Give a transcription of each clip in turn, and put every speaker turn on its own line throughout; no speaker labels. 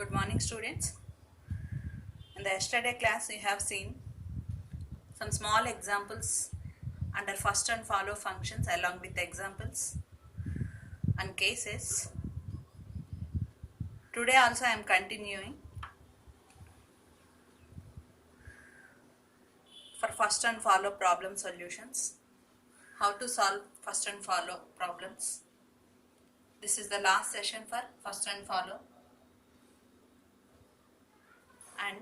Good morning, students. In the yesterday class, we have seen some small examples under first and follow functions along with examples and cases. Today also I am continuing for first and follow problem solutions. How to solve first and follow problems. This is the last session for first and follow. And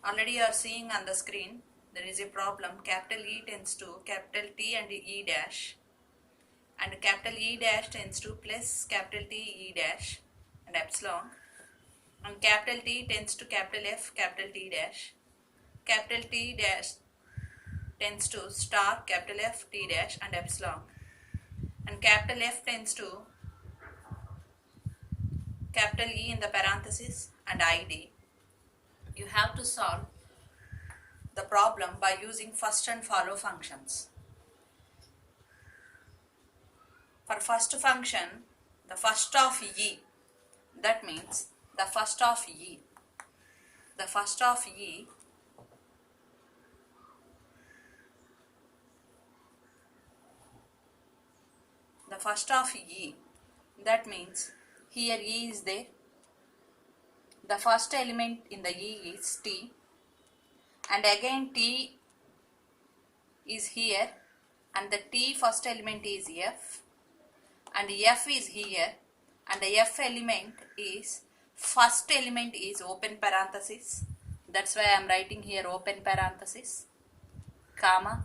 already you are seeing on the screen there is a problem. Capital E tends to capital T and E dash, and capital E dash tends to plus capital T E dash and epsilon, and capital T tends to capital F capital T dash, capital T dash tends to star capital F T dash and epsilon, and capital F tends to capital E in the parenthesis and ID. You have to solve the problem by using first and follow functions. For first function, the first of E, that means the first of E, the first of E the first of E, that means here E is there, the first element in the E is T, and again T is here, and the T first element is F, and F is here, and the F element is, first element is open parenthesis, that's why I am writing here open parenthesis, comma,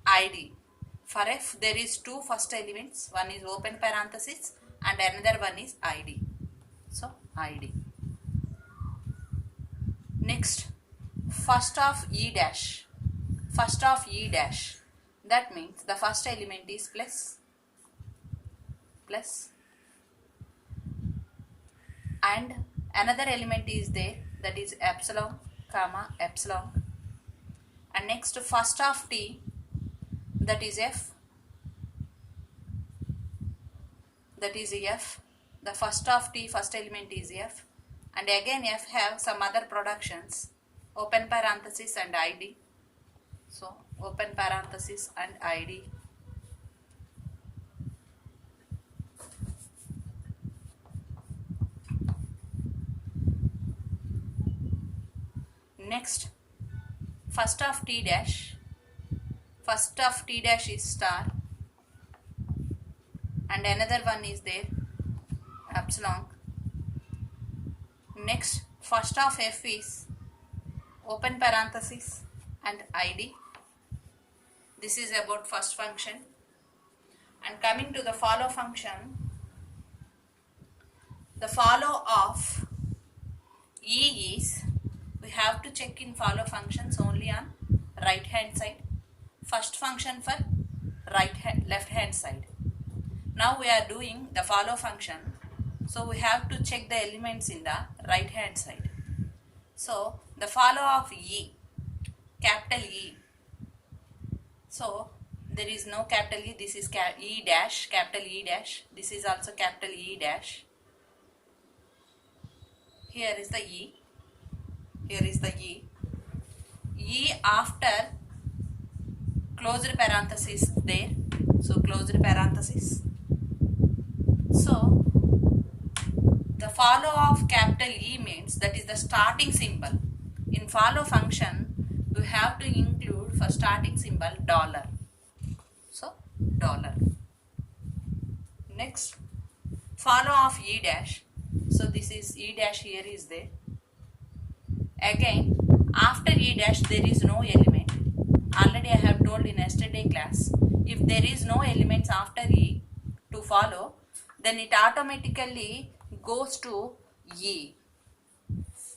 ID. For F there is two first elements, one is open parenthesis and another one is ID. So ID. Next, first of E dash, first of E dash, that means the first element is plus, plus, and another element is there, that is epsilon, comma, epsilon, and next first of T, that is F, that is F, the first of T first element is F, and again F have some other productions, open parenthesis and ID. So open parenthesis and ID. Next, first of T dash, first of T dash is star, and another one is there, epsilon. Next, first of F is open parenthesis and ID. This is about first function. And coming to the follow function, the follow of E is, we have to check in follow functions only on right hand side. First function for left hand side. Now we are doing the follow function, so we have to check the elements in the right hand side. So the follow of E, capital E, so there is no capital E, this is E dash, capital E dash, this is also capital E dash, here is the E, here is the E, E after closed parenthesis there, so closed parenthesis. So the follow of capital E means that is the starting symbol. In follow function we have to include for starting symbol dollar. So dollar. Next, follow of E dash. So this is E dash, here is there. Again after E dash there is no element. Already I have told in yesterday class, if there is no elements after E to follow, then it automatically goes to E.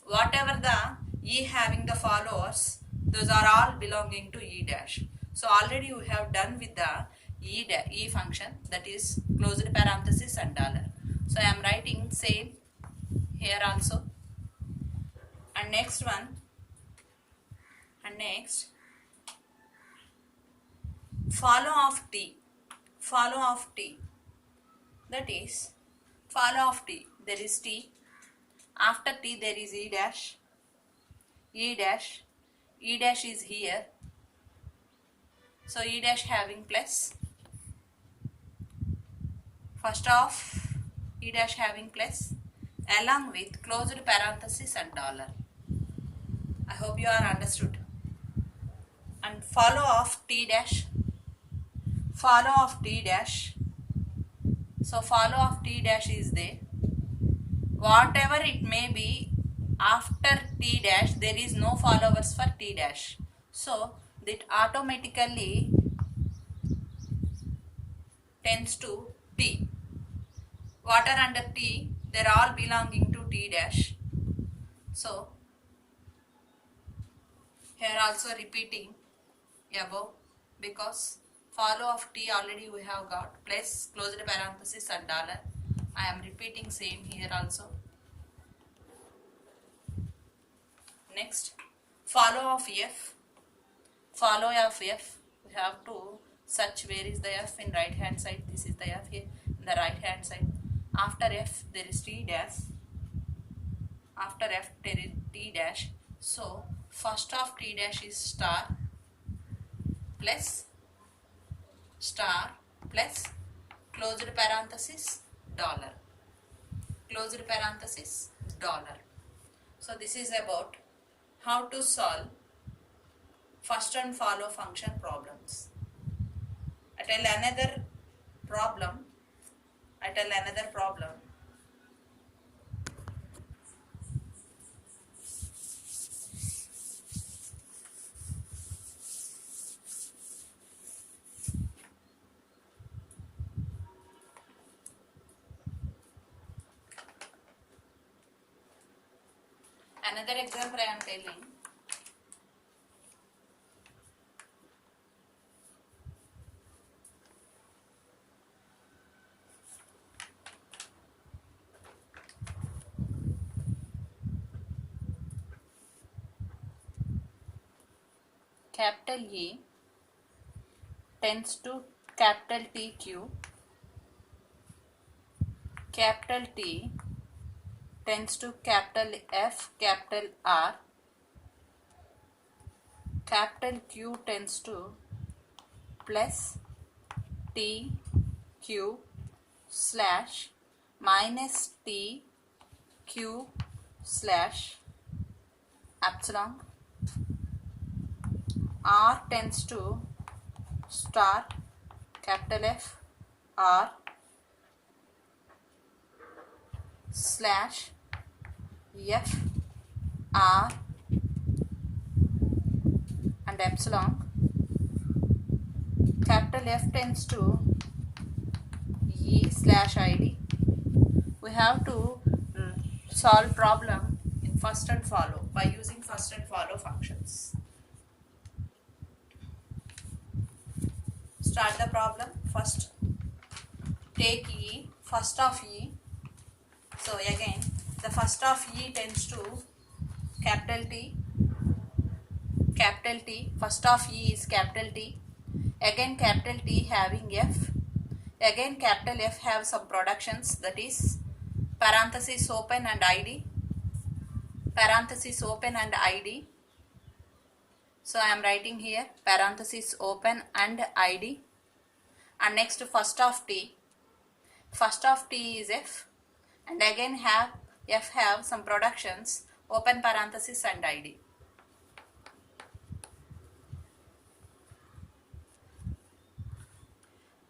Whatever the E having the followers, those are all belonging to E dash. So already we have done with the E function, that is closed parenthesis and dollar. So I am writing same here also. And next one, and next, follow of T, follow of T, that is follow of T, there is t. After t there is e dash. E dash. E dash is here. So e dash having plus. First of e dash having plus along with closed parenthesis and dollar. I hope you are understood. And follow of t dash. Follow of t dash. So follow of t dash is there. Whatever it may be, after t dash there is no followers for t dash. So that automatically tends to t. What are under t? They are all belonging to t dash. So here also repeating above, because follow of t already we have got, plus closed parenthesis and dollar. I am repeating same here also. Next, follow of f. Follow of f, we have to search where is the f in right hand side. This is the f here in the right hand side. After f there is t dash. After f there is t dash. So first of t dash is star plus closed parenthesis dollar. Closed parenthesis dollar. So this is about how to solve first and follow function problems. I tell another problem. Another example I am telling. Capital E tends to capital TQ. Capital T tends to capital F, capital R. Capital Q tends to plus T Q slash minus T Q slash epsilon. R tends to star capital F R slash F R and epsilon. Capital F tends to E slash ID. We have to solve problem in first and follow by using first and follow functions. Start the problem. First take E, first of E. So again the first of E tends to capital T. First of E is capital T. Again capital T having F. Again capital F have some productions, that is parenthesis open and ID. Parenthesis open and ID. So I am writing here parenthesis open and ID. And next first of T. First of T is F. And again F have some productions, open parenthesis and ID.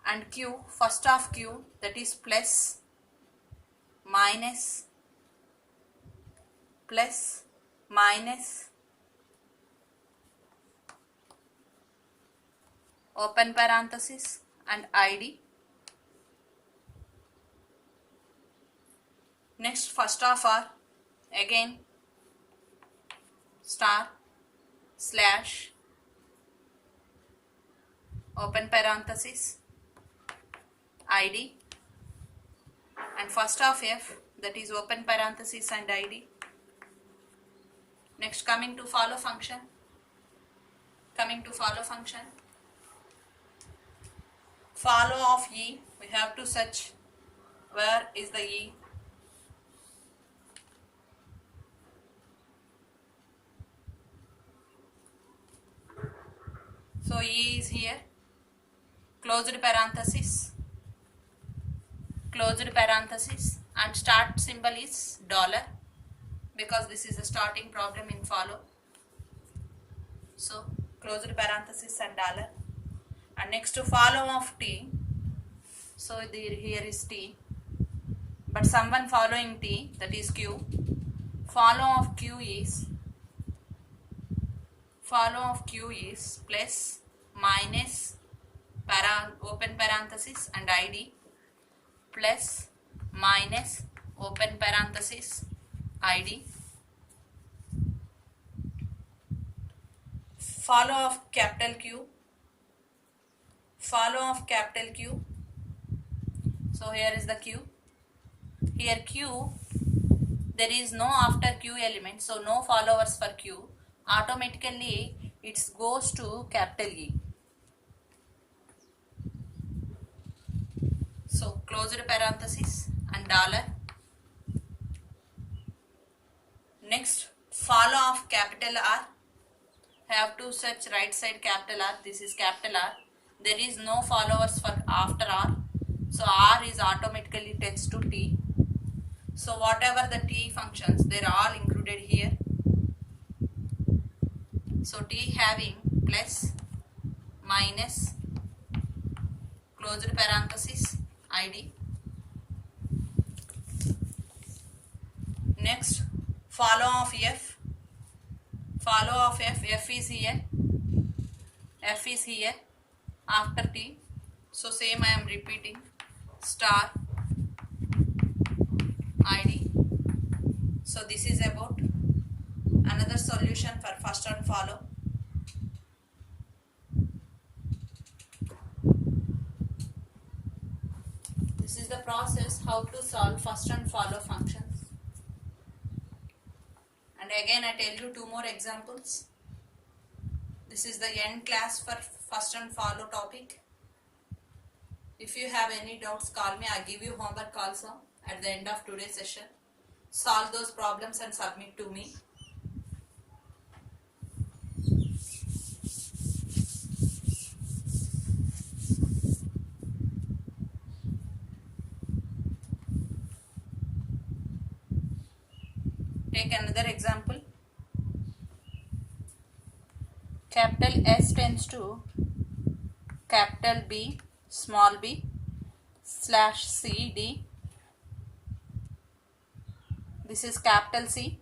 And Q, first of Q, that is plus, minus, open parenthesis and ID. Next first of R, again star slash open parenthesis ID, and first of F, that is open parenthesis and ID. Next coming to follow function. Follow of E, we have to search where is the E. So E is here, closed parenthesis, and start symbol is dollar because this is a starting problem in follow. So closed parenthesis and dollar, and next to follow of T. So here is T, but someone following T, that is Q. Follow of Q is plus minus open parenthesis and ID, plus minus open parenthesis ID. Follow of capital Q. So here is the Q. Here Q, there is no after Q element, so no followers for Q. Automatically it goes to capital E. So closed parenthesis and dollar. Next, follow of capital R. Have to search right side capital R. This is capital R. There is no followers for after R. So R is automatically tends to T. So whatever the T functions, they are all included here. So T having plus, minus, closed parenthesis, ID. Next, follow of F. F is here after T. So same I am repeating, star, ID. So this is about another solution for first and follow. This is the process how to solve first and follow functions. And again I tell you two more examples. This is the end class for first and follow topic. If you have any doubts, call me. I give you homework also at the end of today's session. Solve those problems and submit to me. Take another example. Capital S tends to capital B, small b, slash CD. This is capital C,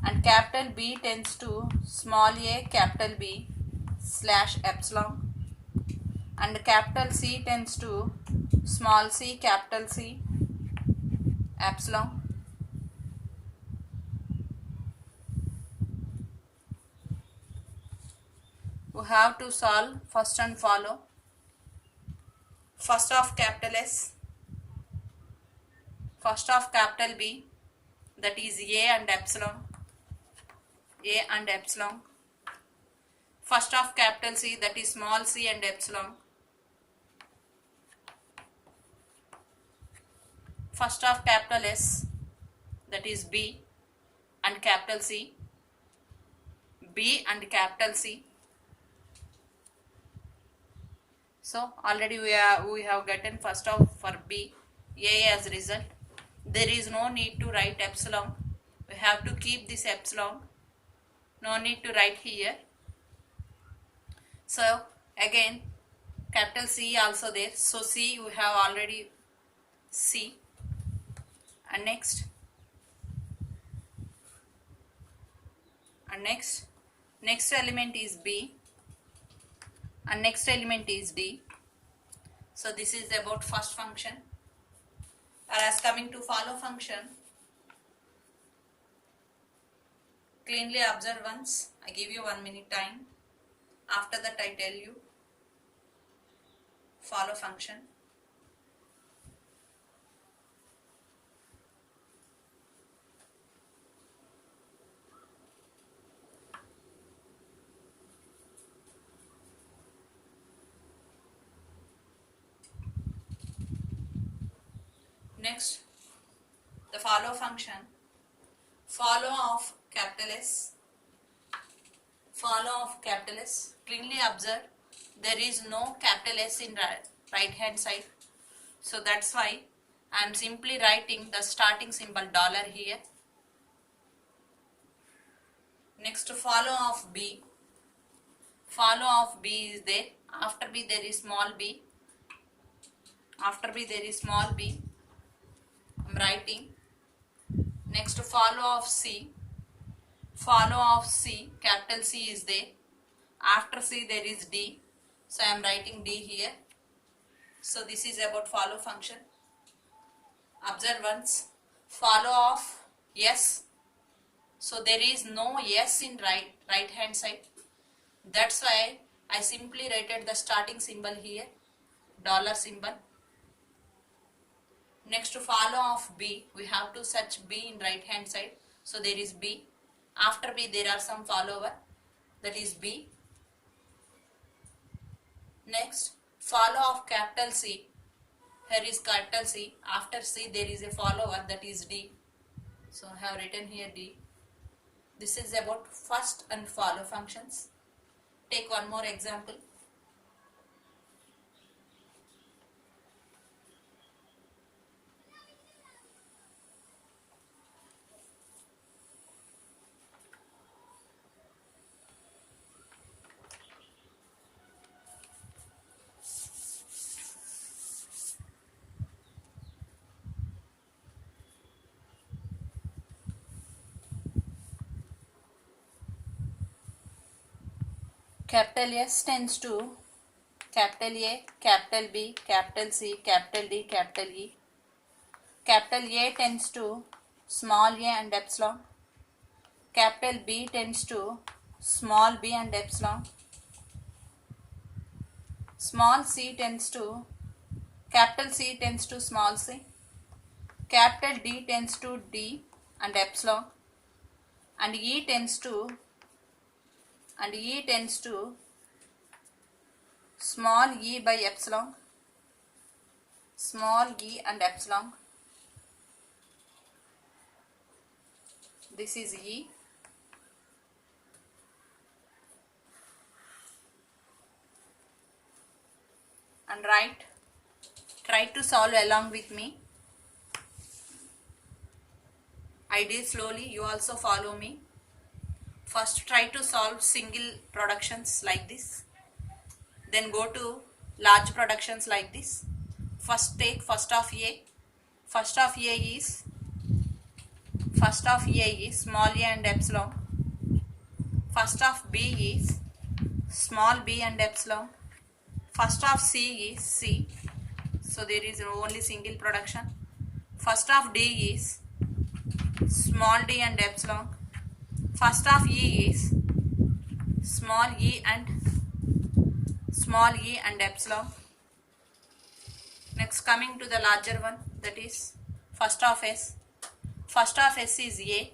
and capital B tends to small a, capital B, slash epsilon, and capital C tends to small c, capital C, epsilon. We have to solve first and follow. First of capital S, first of capital B, that is A and epsilon. First of capital C, that is small c and epsilon. First of capital S, that is B and capital C. So already we have gotten first of for B, A as result. There is no need to write epsilon. We have to keep this epsilon. No need to write here. So again capital C also there. So C we have already C. And next element is B, and next element is D. So this is about first function. Whereas coming to follow function, cleanly observe once. I give you 1 minute time. After that I tell you follow function. Next, the follow function. Follow of capital S, follow of capital S. Clearly observe there is no capital S in right hand side. So that's why I am simply writing the starting symbol dollar here. Next follow of B. Follow of B is there. After B there is small b. After B there is small b. I am writing. Next follow of C. Follow of C. Capital C is there. After C there is D. So I am writing D here. So this is about follow function. Observe once. Follow of S. So there is no S in right hand side. That's why I simply write the starting symbol here, dollar symbol. Next to follow of B, we have to search B in right hand side. So there is B. After B there are some follower, that is B. Next follow of capital C. Here is capital C. After C there is a follower, that is D. So I have written here D. This is about first and follow functions. Take one more example. Capital S tends to capital A, capital B, capital C, capital D, capital E. Capital A tends to small a and epsilon. Capital B tends to small b and epsilon. Small c tends to, capital C tends to small c. Capital D tends to d and epsilon. And E tends to small e by epsilon, small e and epsilon. This is E. And try to solve along with me. I did slowly, you also follow me. First try to solve single productions like this. Then go to large productions like this. First take first of A. First of A is small a and epsilon. First of B is small b and epsilon. First of C is C. So there is only single production. First of D is small d and epsilon. First of E is small e and epsilon. Next coming to the larger one, that is first of S. First of S is A,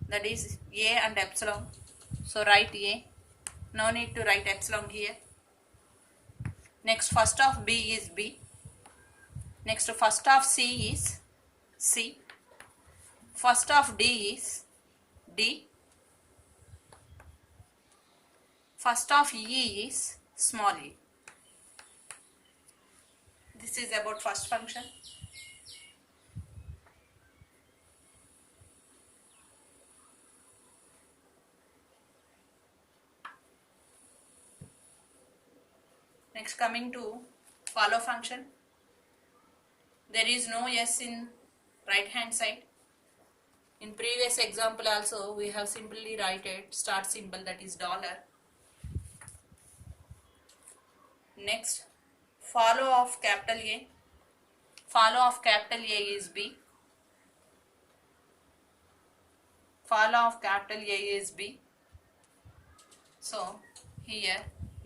that is A and epsilon. So write A. No need to write epsilon here. Next first of B is B. Next first of C is C. First of D is D. First of E is small e. This is about first function. Next coming to follow function. There is no S in right hand side. In previous example also we have simply written start symbol, that is dollar. Next follow of capital A. Follow of capital A is B. Follow of capital A is B. So here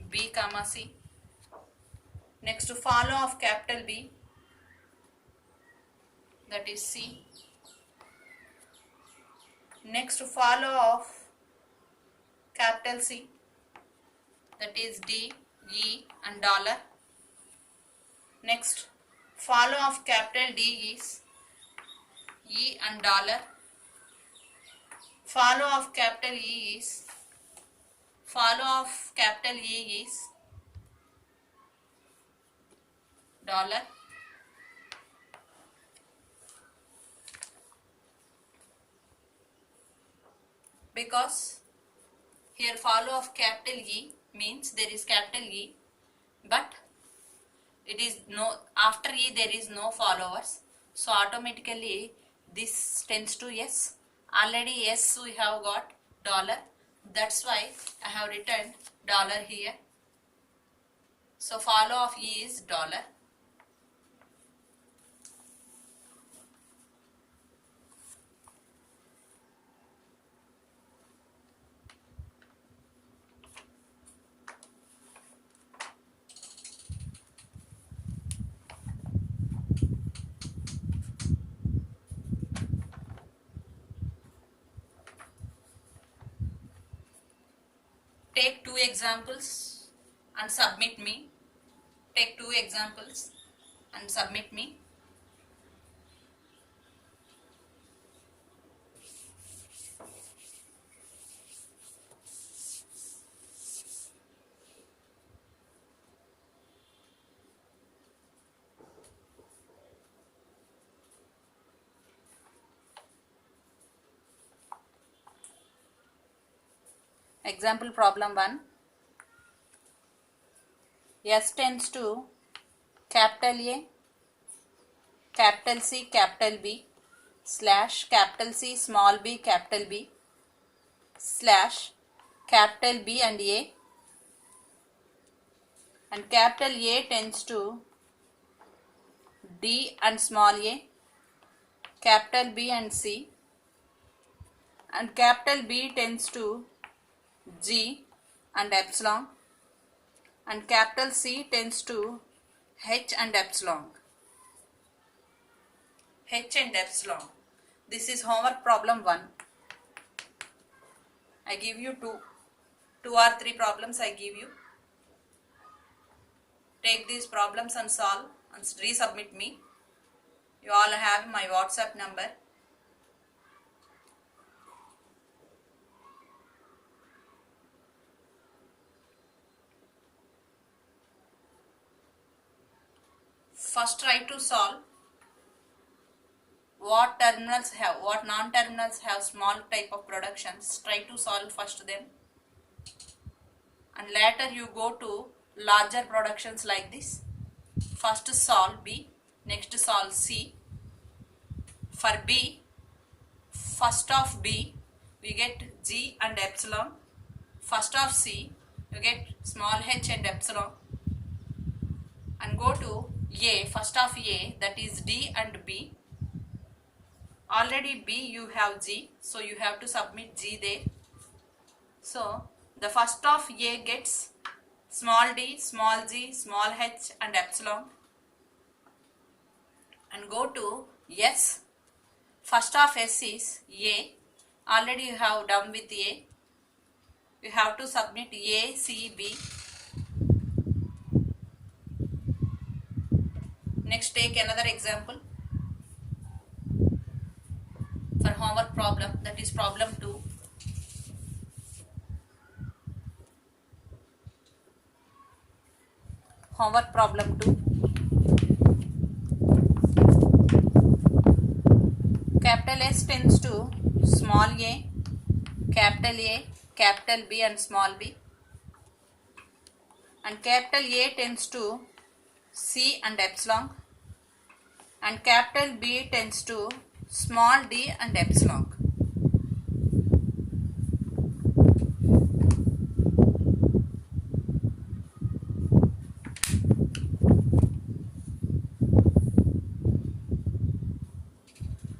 B comma C. Next to follow of capital B, that is C. Next to follow of capital C, that is D, E and dollar. Next follow of capital D is E and dollar. Follow of capital E is Follow of capital E is dollar, because here follow of capital E means there is capital E, but it is no, after E there is no followers, so automatically this tends to yes. Already yes we have got dollar, that's why I have written dollar here. So follow of E is dollar. Take two examples and submit me. Take two examples and submit me. Example problem 1. S tends to capital A, capital C, capital B, slash capital C, small b, capital B, slash capital B and A, and capital A tends to D and small a, capital B and C, and capital B tends to G and epsilon, and capital C tends to H and epsilon. H and epsilon. This is homework problem 1. I give you two or three problems I give you. Take these problems and solve and resubmit me. You all have my WhatsApp number. First try to solve what terminals have, what non-terminals have small type of productions. Try to solve first them, and later you go to larger productions like this. First solve B, next solve C. For B, first of B we get G and epsilon. First of C you get small h and epsilon. And go to A, first of A, that is D and B. Already B you have G, so you have to submit G there. So the first of A gets small d, small g, small h and epsilon. And go to S, first of S is A. Already you have done with A. You have to submit A, C, B. Next take another example for homework problem, that is problem 2. Homework problem 2. Capital S tends to small a, capital B and small b. And capital A tends to C and epsilon. And capital B tends to small d and epsilon.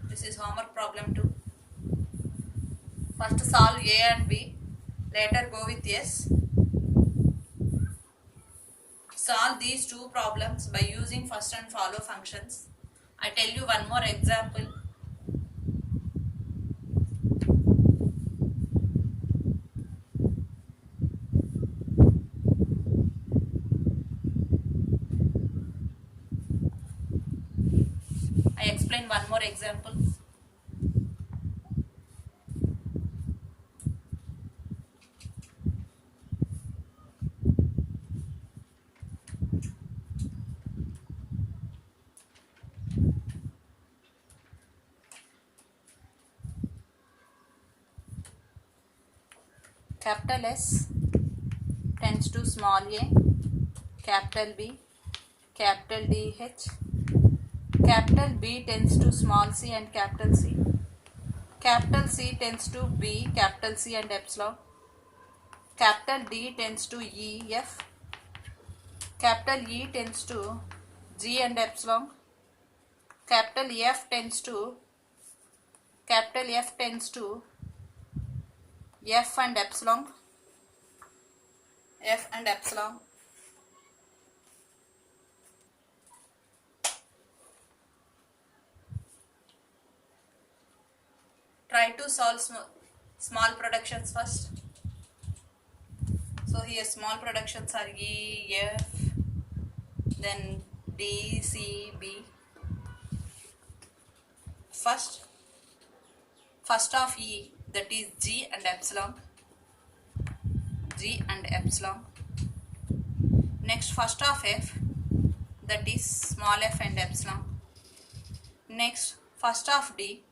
This is homework problem 2. First solve A and B, later go with S. Solve these two problems by using first and follow functions. I tell you one more example. I explain one more example. capital S tends to small a, capital B, capital DH, capital B tends to small c and capital C, capital C tends to B, capital C and epsilon, capital D tends to E, F, capital E tends to G and epsilon, capital F tends to F and epsilon, F and epsilon, try to solve small productions first. So here small productions are E, F, then D, C, B. First of E, that is G and epsilon. Next first of F, that is small f and epsilon. Next first of D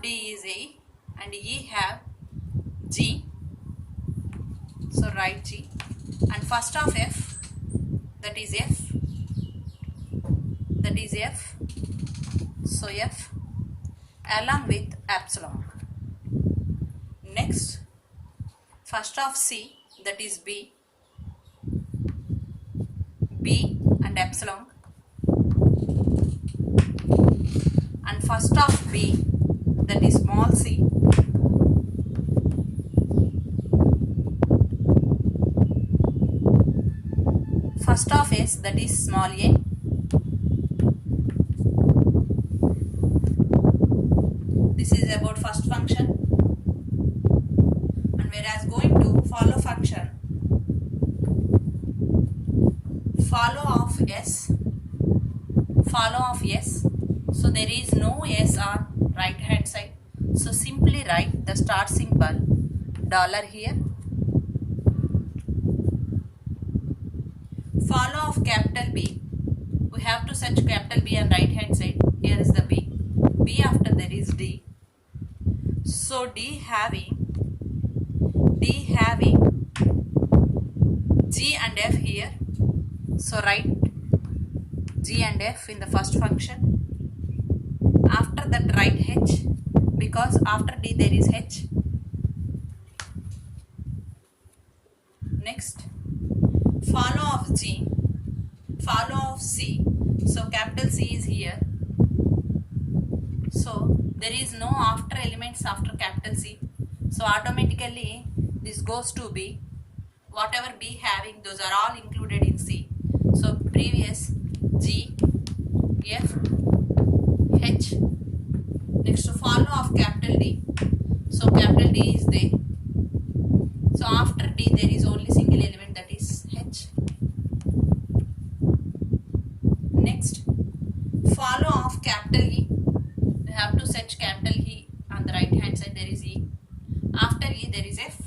is A and E have G, so write G, and first of F, that is F, so F along with epsilon. Next first of C, that is B and epsilon, and first of B, that is small c, first of S, that is small a, this is about first function, and whereas going to follow function, follow of S, so there is no S on right hand side, so simply write the start symbol dollar here. Follow of capital B, we have to search capital B on right hand side, here is the B after there is D, so D having G and F here, so write G and F in the first function. After that write H, because after D there is H. Next follow of G, follow of C, so capital C is here, so there is no after elements after capital C, so automatically this goes to B. Whatever B having, those are all included in C. So previous G, F, H. Next follow of capital D. So capital D is there. So after D there is only single element, that is H. Next follow of capital E. We have to search capital E on the right hand side, there is E. After E there is F.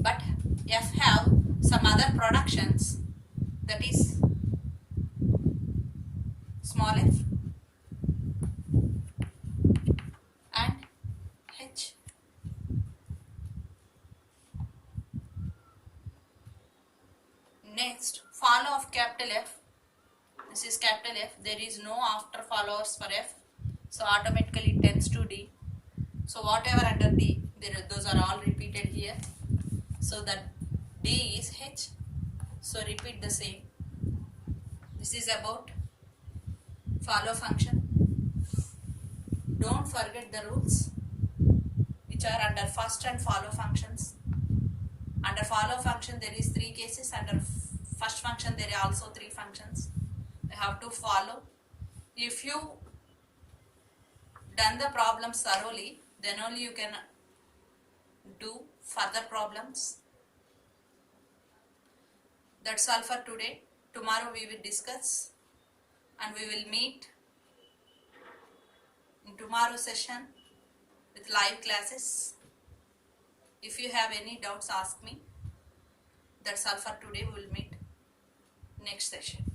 But F have some other productions, that is small f and H. Next follow of capital F, this is capital F, there is no after followers for F, so automatically it tends to D. So whatever under D, those are all repeated here, so that D is H, so repeat the same. This is about follow function. Don't forget the rules which are under first and follow functions. Under follow function there is 3 cases, under first function there are also 3 functions. You have to follow. If you done the problems thoroughly, then only you can do further problems. That's all for today. Tomorrow we will discuss and we will meet in tomorrow's session with live classes. If you have any doubts, ask me. That's all for today. We will meet next session.